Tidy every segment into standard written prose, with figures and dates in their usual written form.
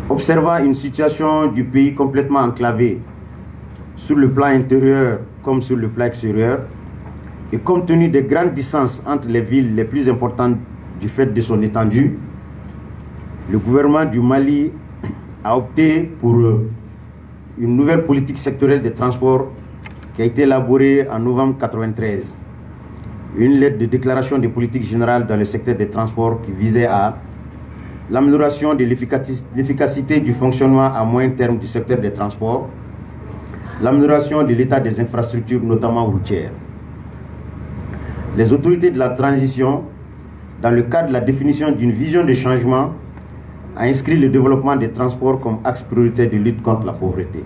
Observant une situation du pays complètement enclavée sur le plan intérieur comme sur le plan extérieur, et compte tenu des grandes distances entre les villes les plus importantes du fait de son étendue, le gouvernement du Mali a opté pour une nouvelle politique sectorielle des transports qui a été élaborée en novembre 1993. Une lettre de déclaration des politiques générales dans le secteur des transports qui visait à l'amélioration de l'efficacité du fonctionnement à moyen terme du secteur des transports, l'amélioration de l'état des infrastructures, notamment routières. Les autorités de la transition, dans le cadre de la définition d'une vision de changement, a inscrit le développement des transports comme axe prioritaire de lutte contre la pauvreté.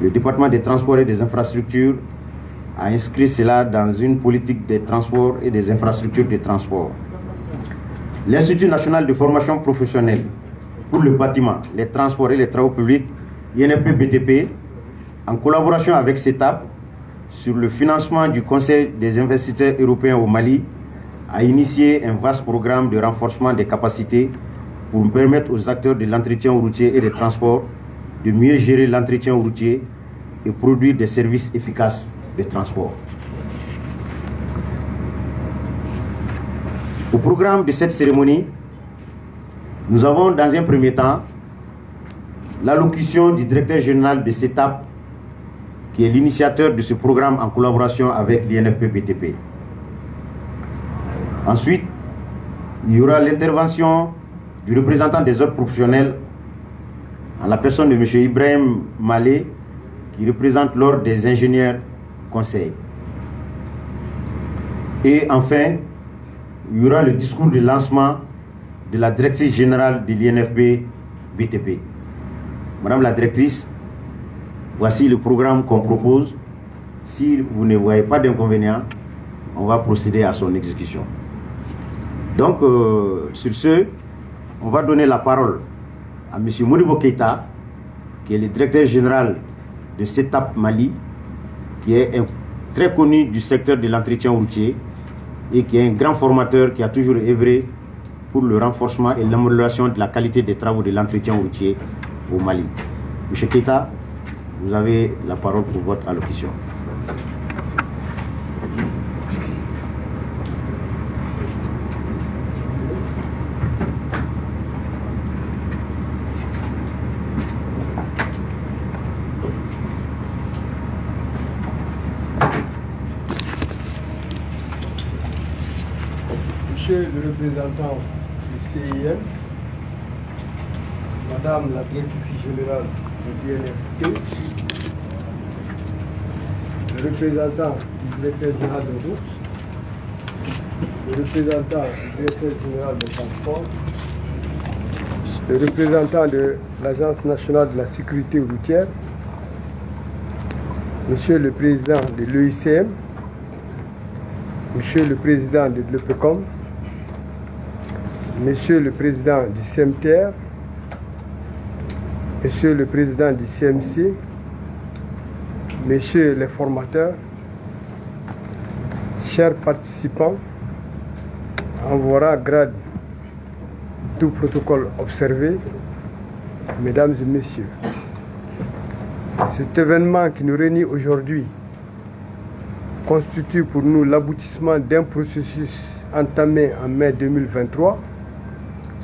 Le département des transports et des infrastructures a inscrit cela dans une politique des transports et des infrastructures de transport. L'Institut national de formation professionnelle pour le bâtiment, les transports et les travaux publics, INFP-BTP, en collaboration avec CETAP, sur le financement du Conseil des investisseurs européens au Mali, a initié un vaste programme de renforcement des capacités pour permettre aux acteurs de l'entretien routier et des transports de mieux gérer l'entretien routier et produire des services efficaces de transport. Au programme de cette cérémonie, nous avons dans un premier temps l'allocution du directeur général de CETAP, qui est l'initiateur de ce programme en collaboration avec l'INFP-BTP. Ensuite, il y aura l'intervention du représentant des ordres professionnels en la personne de M. Ibrahim Malé, qui représente l'ordre des ingénieurs conseils. Et enfin, il y aura le discours de lancement de la directrice générale de l'INFP-BTP. Madame la directrice, voici le programme qu'on propose. Si vous ne voyez pas d'inconvénient, on va procéder à son exécution. Donc, sur ce, on va donner la parole à M. Modibo Keïta, qui est le directeur général de CETAP Mali, qui est très connu du secteur de l'entretien routier et qui est un grand formateur qui a toujours œuvré pour le renforcement et l'amélioration de la qualité des travaux de l'entretien routier au Mali. M. Keïta, vous avez la parole pour votre allocution. Monsieur le représentant du CIM, Madame la directrice générale du DNFP, le représentant du directeur général de route, le représentant du directeur général de transport, le représentant de l'Agence nationale de la sécurité routière, Monsieur le président de l'EICM, Monsieur le président de l'EPECOM, Monsieur le président du CMTR, Monsieur le président du CMC, Messieurs les formateurs, chers participants, en voilà grade, tout protocole observé, Mesdames et Messieurs, cet événement qui nous réunit aujourd'hui constitue pour nous l'aboutissement d'un processus entamé en mai 2023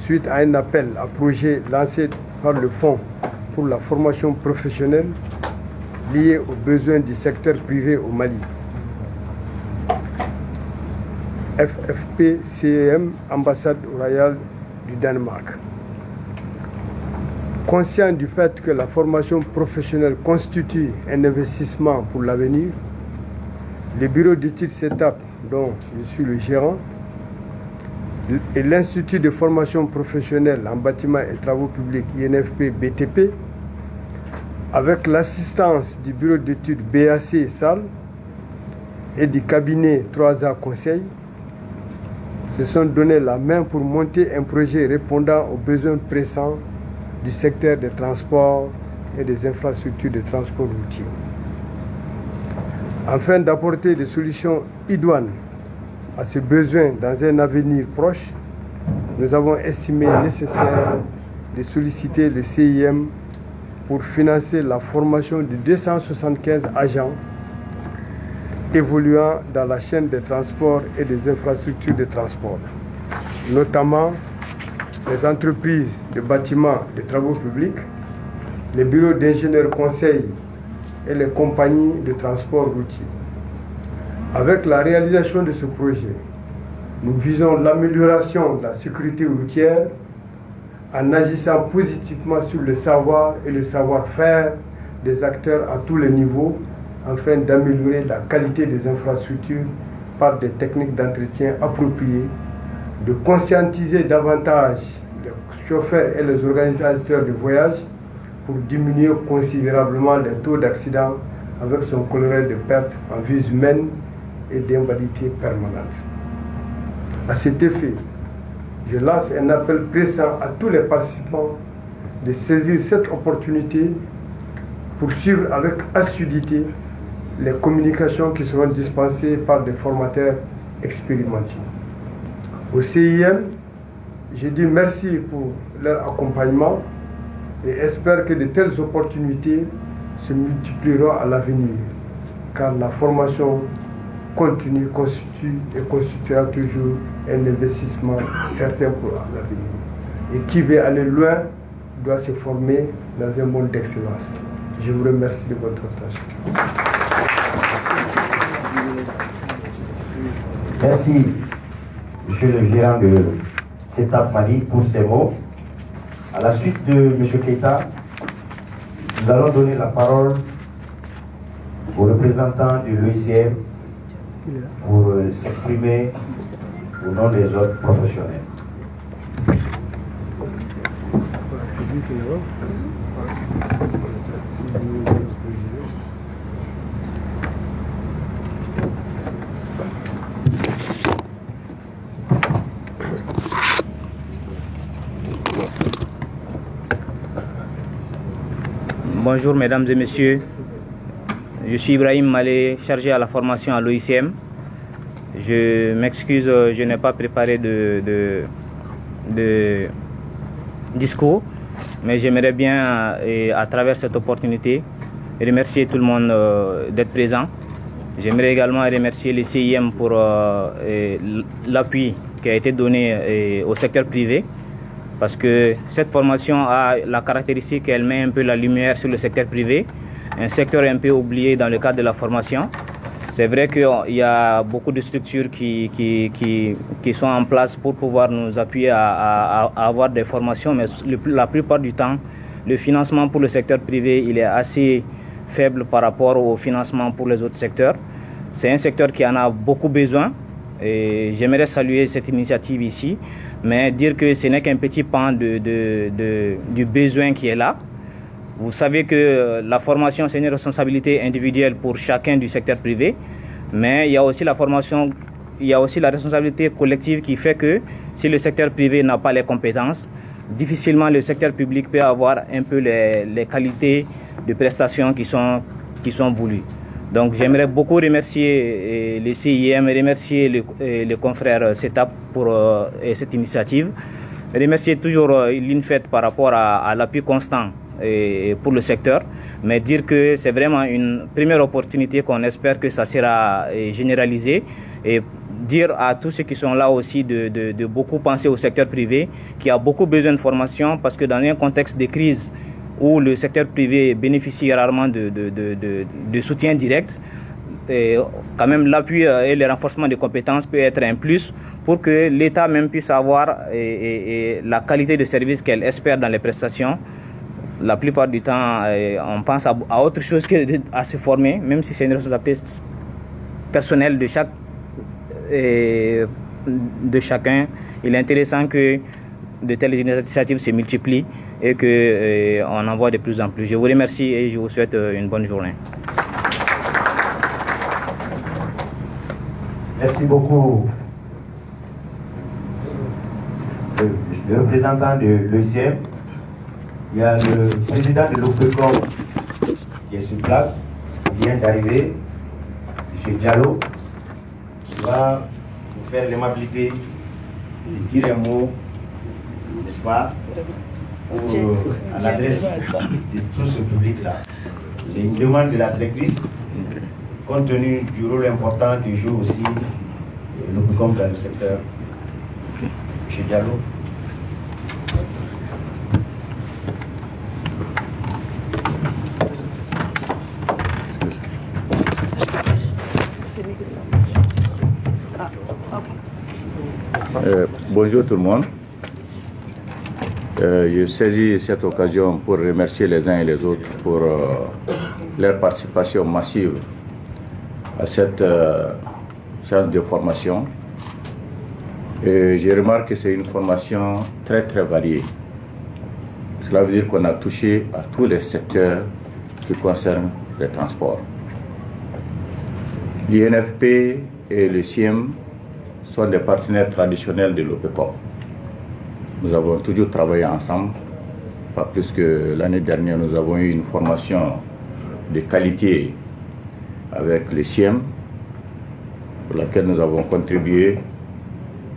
suite à un appel à projet lancé par le Fonds pour la formation professionnelle lié aux besoins du secteur privé au Mali. FFP-CEM, ambassade royale du Danemark. Conscient du fait que la formation professionnelle constitue un investissement pour l'avenir, le bureau d'études CETAP, dont je suis le gérant, et l'Institut de formation professionnelle en bâtiment et travaux publics INFP-BTP, avec l'assistance du bureau d'études BAC Salle et du cabinet 3A Conseil, se sont donné la main pour monter un projet répondant aux besoins pressants du secteur des transports et des infrastructures de transport routier. Afin d'apporter des solutions idoines à ce besoin dans un avenir proche, nous avons estimé nécessaire de solliciter le CIM pour financer la formation de 275 agents évoluant dans la chaîne des transports et des infrastructures de transport, notamment les entreprises de bâtiments et de travaux publics, les bureaux d'ingénieurs conseils et les compagnies de transport routier. Avec la réalisation de ce projet, nous visons l'amélioration de la sécurité routière en agissant positivement sur le savoir et le savoir-faire des acteurs à tous les niveaux afin d'améliorer la qualité des infrastructures par des techniques d'entretien appropriées, de conscientiser davantage les chauffeurs et les organisateurs de voyage pour diminuer considérablement les taux d'accident avec son corollaire de perte en vies humaines et d'invalidité permanente. À cet effet, je lance un appel pressant à tous les participants de saisir cette opportunité pour suivre avec assiduité les communications qui seront dispensées par des formateurs expérimentés. Au CIM, je dis merci pour leur accompagnement et espère que de telles opportunités se multiplieront à l'avenir, car la formation continue constitue et constituera toujours un investissement certain pour l'avenir. Et qui veut aller loin doit se former dans un monde d'excellence. Je vous remercie de votre attention. Merci, Monsieur le gérant de CETAP Mali, pour ces mots. À la suite de M. Keita, nous allons donner la parole aux représentants de l'OICM pour s'exprimer au nom des autres professionnels. Bonjour mesdames et messieurs, je suis Ibrahim Malé, chargé à la formation à l'OICM. Je m'excuse, je n'ai pas préparé de discours, mais j'aimerais bien, à travers cette opportunité, remercier tout le monde d'être présent. J'aimerais également remercier les CIM pour l'appui qui a été donné au secteur privé, parce que cette formation a la caractéristique qu'elle met un peu la lumière sur le secteur privé, un secteur un peu oublié dans le cadre de la formation. C'est vrai qu'il y a beaucoup de structures qui sont en place pour pouvoir nous appuyer à avoir des formations, mais la plupart du temps, le financement pour le secteur privé il est assez faible par rapport au financement pour les autres secteurs. C'est un secteur qui en a beaucoup besoin et j'aimerais saluer cette initiative ici, mais dire que ce n'est qu'un petit pan du besoin qui est là. Vous savez que la formation, c'est une responsabilité individuelle pour chacun du secteur privé, mais il y a aussi la formation, il y a aussi la responsabilité collective qui fait que si le secteur privé n'a pas les compétences, difficilement le secteur public peut avoir un peu les qualités de prestations qui sont voulues. Donc j'aimerais beaucoup remercier les CIM, remercier les confrères CETAP pour cette initiative, remercier toujours l'INFET par rapport à l'appui constant pour le secteur, mais dire que c'est vraiment une première opportunité qu'on espère que ça sera généralisé, et dire à tous ceux qui sont là aussi de beaucoup penser au secteur privé qui a beaucoup besoin de formation, parce que dans un contexte de crise où le secteur privé bénéficie rarement de soutien direct, et quand même l'appui et le renforcement des compétences peut être un plus pour que l'État même puisse avoir la qualité de service qu'elle espère dans les prestations. La plupart du temps, on pense à autre chose qu'à se former, même si c'est une responsabilité personnelle de chacun. Il est intéressant que de telles initiatives se multiplient et qu'on en voit de plus en plus. Je vous remercie et je vous souhaite une bonne journée. Merci beaucoup. Le représentant de l'OICM. Il y a le président de l'OPECOM qui est sur place, qui vient d'arriver, M. Diallo, qui va nous faire l'aimabilité de dire un mot, n'est-ce pas, à l'adresse de tout ce public-là. C'est une demande de la directrice, compte tenu du rôle important que joue aussi l'OPECOM dans le secteur. M. Diallo. Bonjour tout le monde. Je saisis cette occasion pour remercier les uns et les autres pour leur participation massive à cette séance de formation. Et je remarque que c'est une formation très très variée. Cela veut dire qu'on a touché à tous les secteurs qui concernent les transports. L'INFP et le CIEM sont des partenaires traditionnels de l'OPECOM. Nous avons toujours travaillé ensemble. Pas plus que l'année dernière, nous avons eu une formation de qualité avec le CIEM, pour laquelle nous avons contribué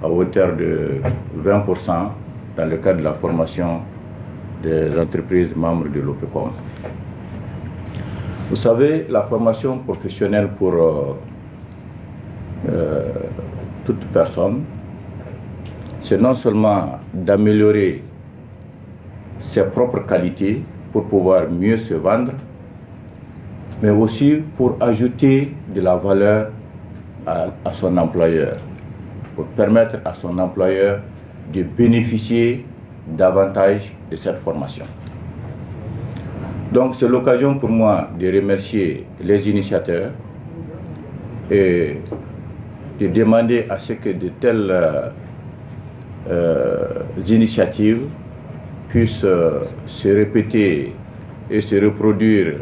à hauteur de 20% dans le cadre de la formation des entreprises membres de l'OPECOM. Vous savez, la formation professionnelle pour toute personne, c'est non seulement d'améliorer ses propres qualités pour pouvoir mieux se vendre, mais aussi pour ajouter de la valeur à son employeur, pour permettre à son employeur de bénéficier davantage de cette formation. Donc c'est l'occasion pour moi de remercier les initiateurs et de demander à ce que de telles initiatives puissent se répéter et se reproduire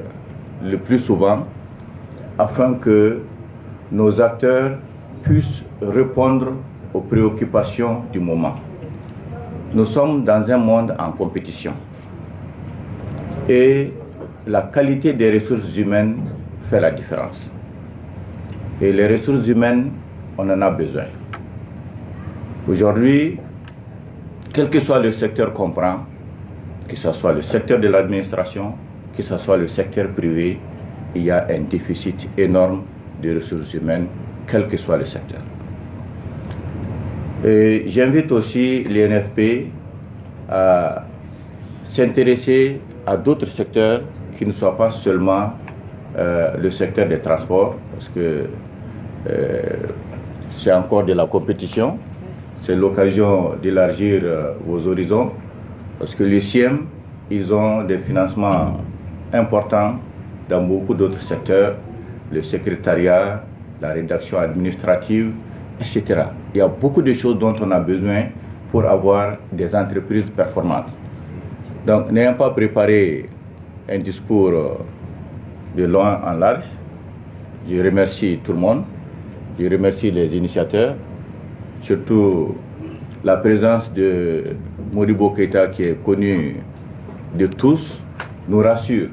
le plus souvent afin que nos acteurs puissent répondre aux préoccupations du moment. Nous sommes dans un monde en compétition et la qualité des ressources humaines fait la différence. Et les ressources humaines, on en a besoin. Aujourd'hui, quel que soit le secteur qu'on prend, que ce soit le secteur de l'administration, que ce soit le secteur privé, il y a un déficit énorme de ressources humaines, quel que soit le secteur. Et j'invite aussi l'INFP à s'intéresser à d'autres secteurs qui ne soient pas seulement le secteur des transports, parce que c'est encore de la compétition. C'est l'occasion d'élargir vos horizons, parce que les CIEM, ils ont des financements importants dans beaucoup d'autres secteurs, le secrétariat, la rédaction administrative, etc. Il y a beaucoup de choses dont on a besoin pour avoir des entreprises performantes. Donc, n'ayant pas préparé un discours de long en large, je remercie tout le monde, je remercie les initiateurs, surtout la présence de Modibo Keïta qui est connu de tous, nous rassure.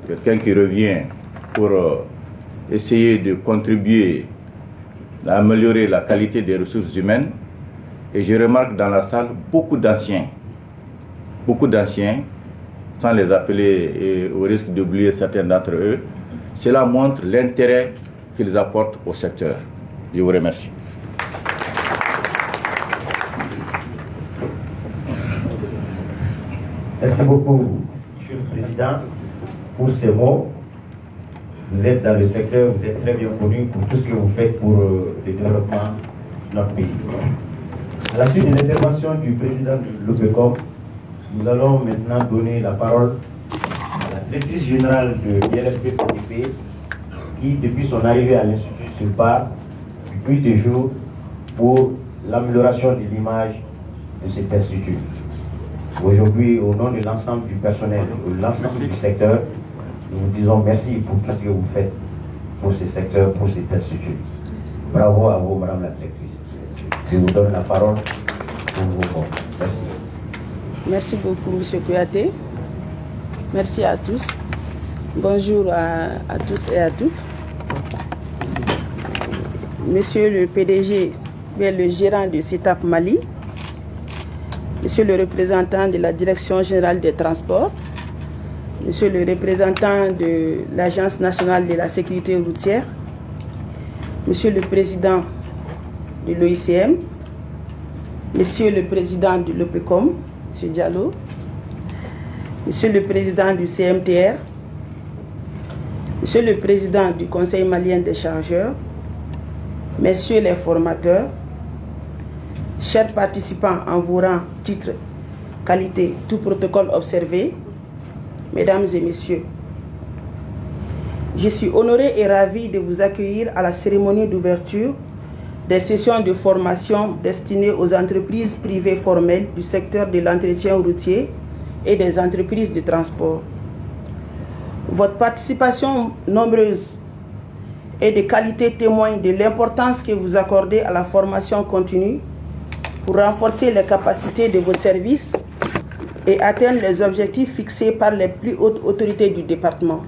Quelqu'un qui revient pour essayer de contribuer à améliorer la qualité des ressources humaines. Et je remarque dans la salle beaucoup d'anciens, sans les appeler et au risque d'oublier certains d'entre eux. Cela montre l'intérêt qu'ils apportent au secteur. Je vous remercie. Merci beaucoup, Monsieur le Président, pour ces mots. Vous êtes dans le secteur, vous êtes très bien connu pour tout ce que vous faites pour le développement de notre pays. À la suite de l'intervention du président de l'OPECOM, nous allons maintenant donner la parole à la directrice générale de l'INFP qui, depuis son arrivée à l'Institut, se bat depuis des jours pour l'amélioration de l'image de cet institut. Aujourd'hui, au nom de l'ensemble du personnel, de l'ensemble du secteur, nous vous disons merci pour tout ce que vous faites pour ce secteur, pour cet institut. Bravo à vous, Madame la directrice. Je vous donne la parole pour vos mots. Merci. Merci beaucoup, M. Kouyaté. Merci à tous. Bonjour à tous et à toutes. Monsieur le PDG, le gérant de CETAP Mali, Monsieur le représentant de la Direction générale des transports, Monsieur le représentant de l'Agence nationale de la sécurité routière, Monsieur le président de l'OICM, Monsieur le président de l'OPECOM, M. Diallo, Monsieur le président du CMTR, Monsieur le président du Conseil malien des chargeurs, Messieurs les formateurs, chers participants en vos rangs, titres, qualité, tout protocole observé, Mesdames et Messieurs, je suis honoré et ravi de vous accueillir à la cérémonie d'ouverture des sessions de formation destinées aux entreprises privées formelles du secteur de l'entretien routier et des entreprises de transport. Votre participation nombreuse et de qualité témoigne de l'importance que vous accordez à la formation continue pour renforcer les capacités de vos services et atteindre les objectifs fixés par les plus hautes autorités du département.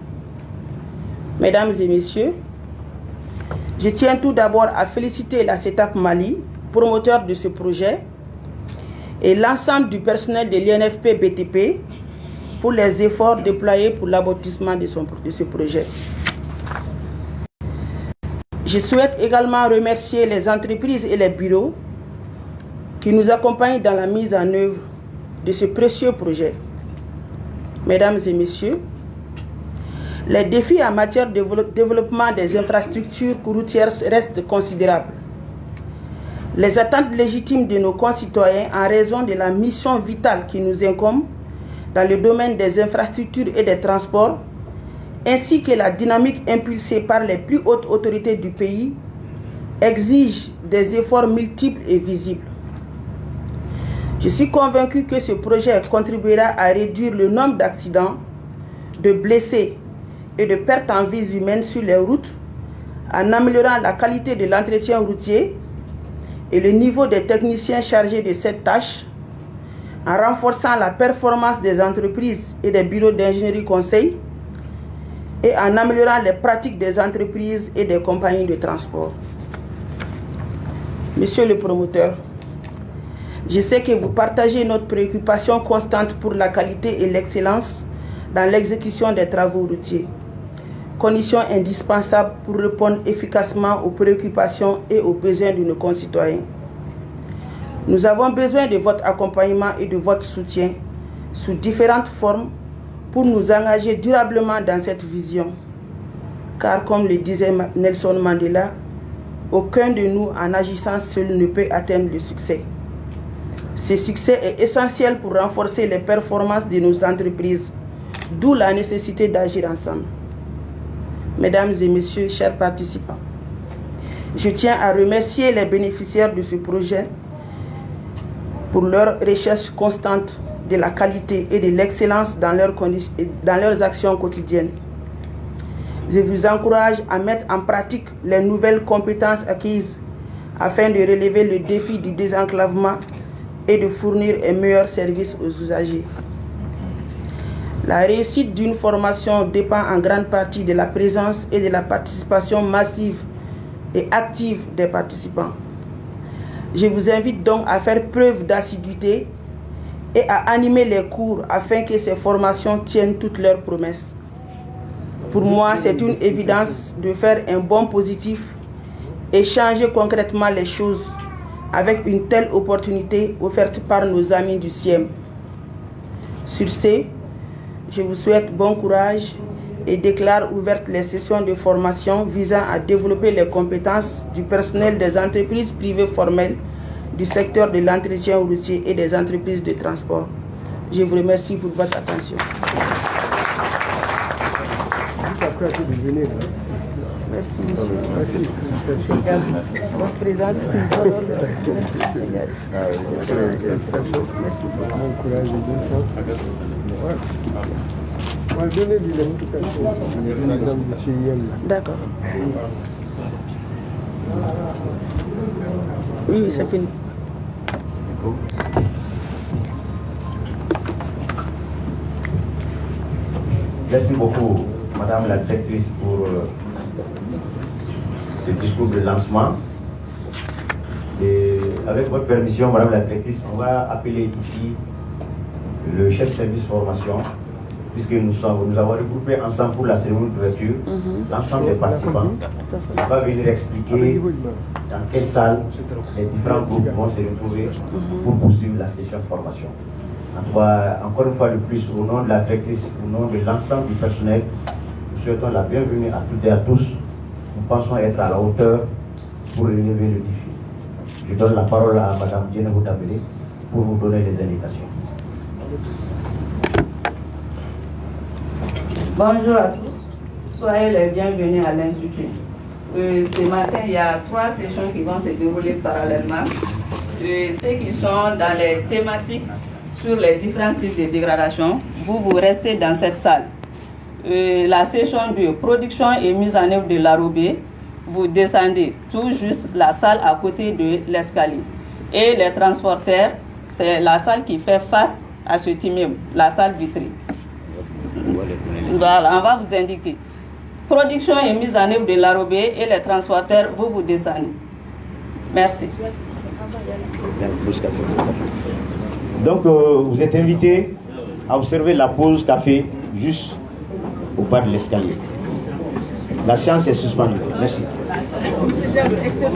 Mesdames et Messieurs, je tiens tout d'abord à féliciter la CETAP Mali, promoteur de ce projet, et l'ensemble du personnel de l'INFP BTP pour les efforts déployés pour l'aboutissement de ce projet. Je souhaite également remercier les entreprises et les bureaux qui nous accompagnent dans la mise en œuvre de ce précieux projet. Mesdames et Messieurs, les défis en matière de développement des infrastructures routières restent considérables. Les attentes légitimes de nos concitoyens en raison de la mission vitale qui nous incombe dans le domaine des infrastructures et des transports, ainsi que la dynamique impulsée par les plus hautes autorités du pays, exigent des efforts multiples et visibles. Je suis convaincu que ce projet contribuera à réduire le nombre d'accidents, de blessés et de pertes en vies humaines sur les routes, en améliorant la qualité de l'entretien routier et le niveau des techniciens chargés de cette tâche, en renforçant la performance des entreprises et des bureaux d'ingénierie conseil et en améliorant les pratiques des entreprises et des compagnies de transport. Monsieur le promoteur, je sais que vous partagez notre préoccupation constante pour la qualité et l'excellence dans l'exécution des travaux routiers, condition indispensable pour répondre efficacement aux préoccupations et aux besoins de nos concitoyens. Nous avons besoin de votre accompagnement et de votre soutien sous différentes formes pour nous engager durablement dans cette vision. Car comme le disait Nelson Mandela, aucun de nous en agissant seul ne peut atteindre le succès. Ce succès est essentiel pour renforcer les performances de nos entreprises, d'où la nécessité d'agir ensemble. Mesdames et Messieurs, chers participants, je tiens à remercier les bénéficiaires de ce projet pour leur recherche constante de la qualité et de l'excellence dans leurs actions quotidiennes. Je vous encourage à mettre en pratique les nouvelles compétences acquises afin de relever le défi du désenclavement et de fournir un meilleur service aux usagers. La réussite d'une formation dépend en grande partie de la présence et de la participation massive et active des participants. Je vous invite donc à faire preuve d'assiduité et à animer les cours afin que ces formations tiennent toutes leurs promesses. Pour moi, c'est une évidence de faire un bond positif et changer concrètement les choses avec une telle opportunité offerte par nos amis du CIEM. Sur ce, je vous souhaite bon courage et déclare ouvertes les sessions de formation visant à développer les compétences du personnel des entreprises privées formelles du secteur de l'entretien routier et des entreprises de transport. Je vous remercie pour votre attention. Merci, monsieur. Merci. Votre présence nous honore. Merci pour bon courage et bon temps. On va donner de l'explication, madame du CIM. D'accord. Oui, c'est fini. Merci beaucoup, madame la directrice, pour ce discours de lancement. Et avec votre permission, Madame la directrice, on va appeler ici le chef service formation, puisque nous avons regroupé ensemble pour la cérémonie d'ouverture l'ensemble des participants. On va venir expliquer dans quelle salle les différents groupes vont se retrouver pour poursuivre la session de formation. Encore une fois de plus, au nom de la directrice, au nom de l'ensemble du personnel, nous souhaitons la bienvenue à toutes et à tous. Nous pensons être à la hauteur pour relever le défi. Je donne la parole à Mme Dienebou Dabélé pour vous donner les indications. Bonjour à tous, soyez les bienvenus à l'Institut. Ce matin, il y a 3 sessions qui vont se dérouler parallèlement. Ceux qui sont dans les thématiques sur les différents types de dégradation, vous restez dans cette salle. La session de production et mise en œuvre de l'enrobé, vous descendez tout juste la salle à côté de l'escalier. Et les transporteurs, c'est la salle qui fait face à cet immeuble, la salle vitrée. Voilà, on va vous indiquer. Production et mise en œuvre de l'enrobé et les transporteurs, vous descendez. Merci. Donc, vous êtes invités à observer la pause café juste au bas de l'escalier. La séance est suspendue. Merci.